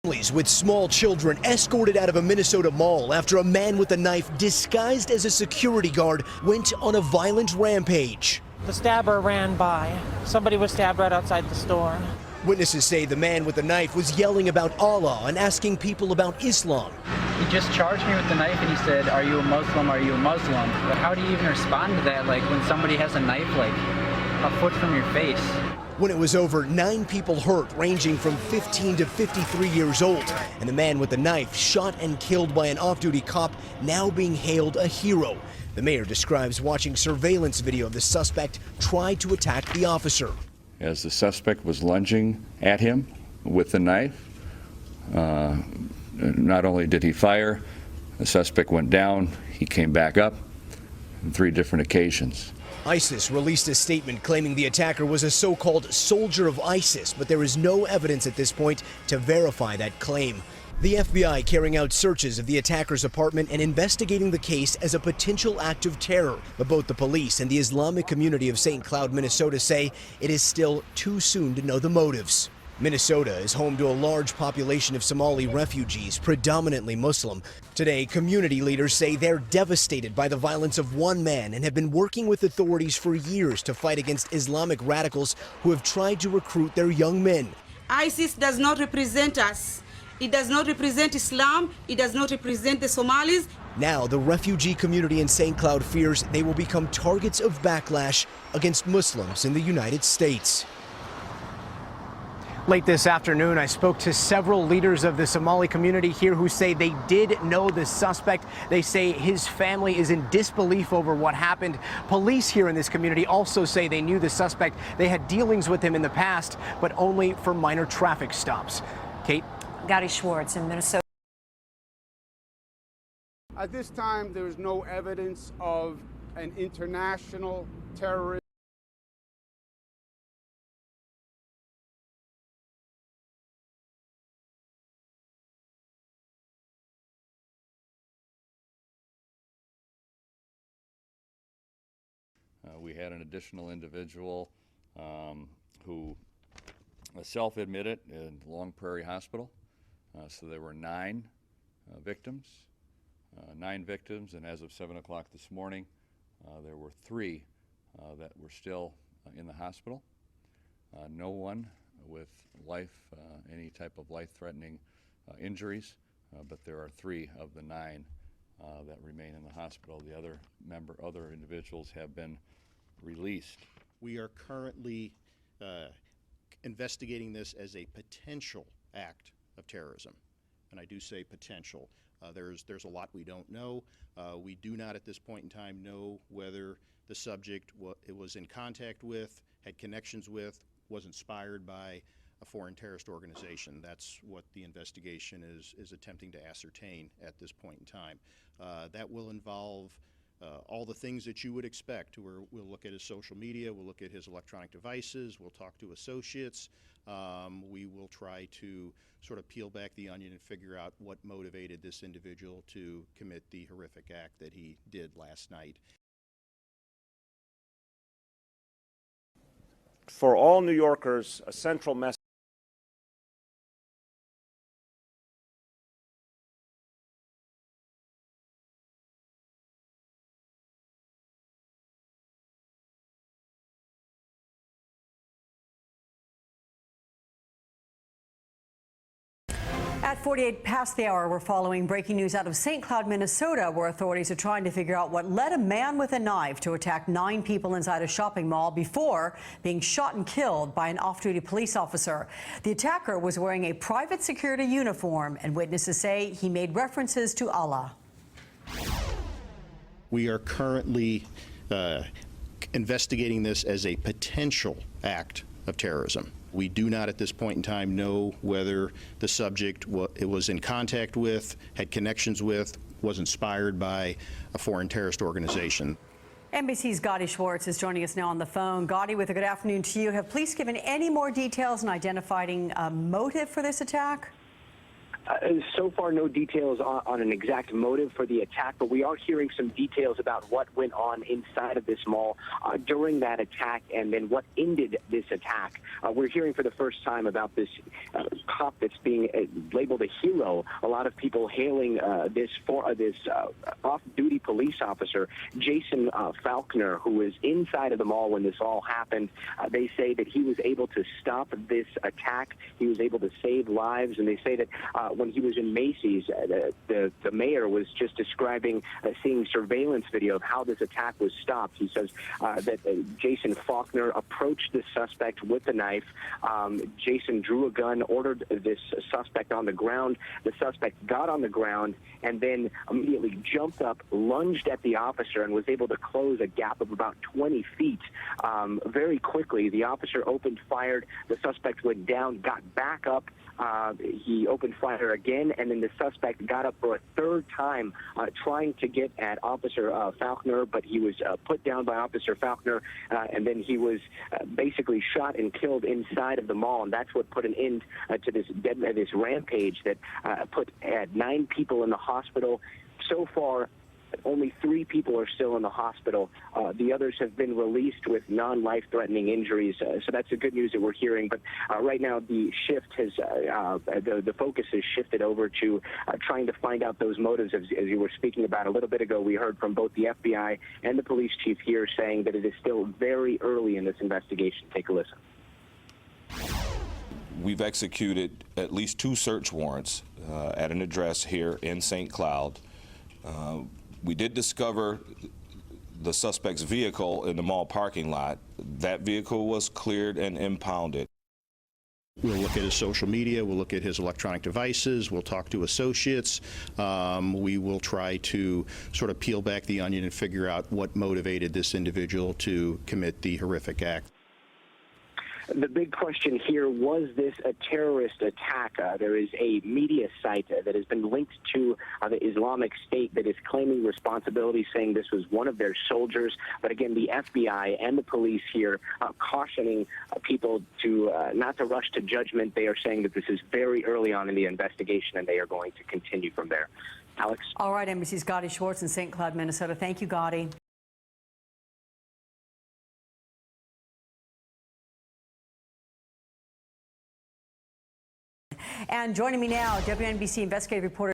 Families with small children escorted out of a Minnesota mall after a man with a knife disguised as a security guard went on a violent rampage. The stabber ran by. Somebody was stabbed right outside the store. Witnesses say the man with the knife was yelling about Allah and asking people about Islam. He just charged me with the knife and he said, "Are you a Muslim? Are you a Muslim?" But how do you even respond to that, like when somebody has a knife like a foot from your face? When it was over, 9 people hurt, ranging from 15 to 53 years old. And the man with the knife shot and killed by an off-duty cop, now being hailed a hero. The mayor describes watching surveillance video of the suspect try to attack the officer. As the suspect was lunging at him with the knife, not only did he fire, the suspect went down, he came back up on 3 different occasions. ISIS released a statement claiming the attacker was a so-called soldier of ISIS, but there is no evidence at this point to verify that claim. The FBI carrying out searches of the attacker's apartment and investigating the case as a potential act of terror. But both the police and the Islamic community of St. Cloud, Minnesota say it is still too soon to know the motives. Minnesota is home to a large population of Somali refugees, predominantly Muslim. Today, community leaders say they're devastated by the violence of one man and have been working with authorities for years to fight against Islamic radicals who have tried to recruit their young men. ISIS does not represent us. It does not represent Islam. It does not represent the Somalis. Now, the refugee community in St. Cloud fears they will become targets of backlash against Muslims in the United States. Late this afternoon, I spoke to several leaders of the Somali community here who say they did know the suspect. They say his family is in disbelief over what happened. Police here in this community also say they knew the suspect. They had dealings with him in the past, but only for minor traffic stops. Kate? Gary Schwartz in Minnesota. At this time, there is no evidence of an international terrorist. We had an additional individual who self-admitted in Long Prairie Hospital. So there were 9 victims, and as of 7 o'clock this morning, there were 3 that were still in the hospital. No one with any type of life-threatening injuries, but there are 3 of the 9 that remain in the hospital. The other individuals have been released. We are currently investigating this as a potential act of terrorism, and I do say potential. There's a lot we don't know. We do not at this point in time know whether the subject was in contact with, had connections with, was inspired by a foreign terrorist organization. That's what the investigation is attempting to ascertain at this point in time. That will involve all the things that you would expect. We'll look at his social media, we'll look at his electronic devices, we'll talk to associates. We will try to sort of peel back the onion and figure out what motivated this individual to commit the horrific act that he did last night. For all New Yorkers, a central message. At 48 past the hour, we're following breaking news out of St. Cloud, Minnesota, where authorities are trying to figure out what led a man with a knife to attack 9 people inside a shopping mall before being shot and killed by an off-duty police officer. The attacker was wearing a private security uniform, and witnesses say he made references to Allah. We are currently investigating this as a potential act of terrorism. We do not at this point in time know whether the subject was in contact with, had connections with, was inspired by a foreign terrorist organization. NBC's Gadi Schwartz is joining us now on the phone. Gadi, with a good afternoon to you. Have police given any more details in identifying a motive for this attack? So far, no details on an exact motive for the attack, but we are hearing some details about what went on inside of this mall during that attack and then what ended this attack. We're hearing for the first time about this cop that's being labeled a hero. A lot of people hailing this off-duty police officer, Jason Faulkner, who was inside of the mall when this all happened. They say that he was able to stop this attack. He was able to save lives, and they say that when he was in Macy's, the mayor was just describing seeing surveillance video of how this attack was stopped. He says that Jason Faulkner approached the suspect with a knife. Jason drew a gun, ordered this suspect on the ground. The suspect got on the ground and then immediately jumped up, lunged at the officer, and was able to close a gap of about 20 feet. Very quickly, the officer opened fire. The suspect went down, got back up. He opened fire again, and then the suspect got up for a third time trying to get at Officer Faulkner, but he was put down by Officer Faulkner, and then he was basically shot and killed inside of the mall, and that's what put an end to this rampage that put 9 people in the hospital. So far, only 3 people are still in the hospital. The others have been released with non-life-threatening injuries. So that's the good news that we're hearing. But right now, the shift has, the focus has shifted over to trying to find out those motives. As you were speaking about a little bit ago, we heard from both the FBI and the police chief here saying that it is still very early in this investigation. Take a listen. We've executed at least 2 search warrants at an address here in St. Cloud. We did discover the suspect's vehicle in the mall parking lot. That vehicle was cleared and impounded. We'll look at his social media, we'll look at his electronic devices, we'll talk to associates. We will try to sort of peel back the onion and figure out what motivated this individual to commit the horrific act. The big question here, was this a terrorist attack? There is a media site that has been linked to the Islamic State that is claiming responsibility, saying this was one of their soldiers. But again, the FBI and the police here cautioning people to not to rush to judgment. They are saying that this is very early on in the investigation, and they are going to continue from there. Alex? All right, NBC's Gotti Schwartz in St. Cloud, Minnesota. Thank you, Gotti. And joining me now, WNBC investigative reporter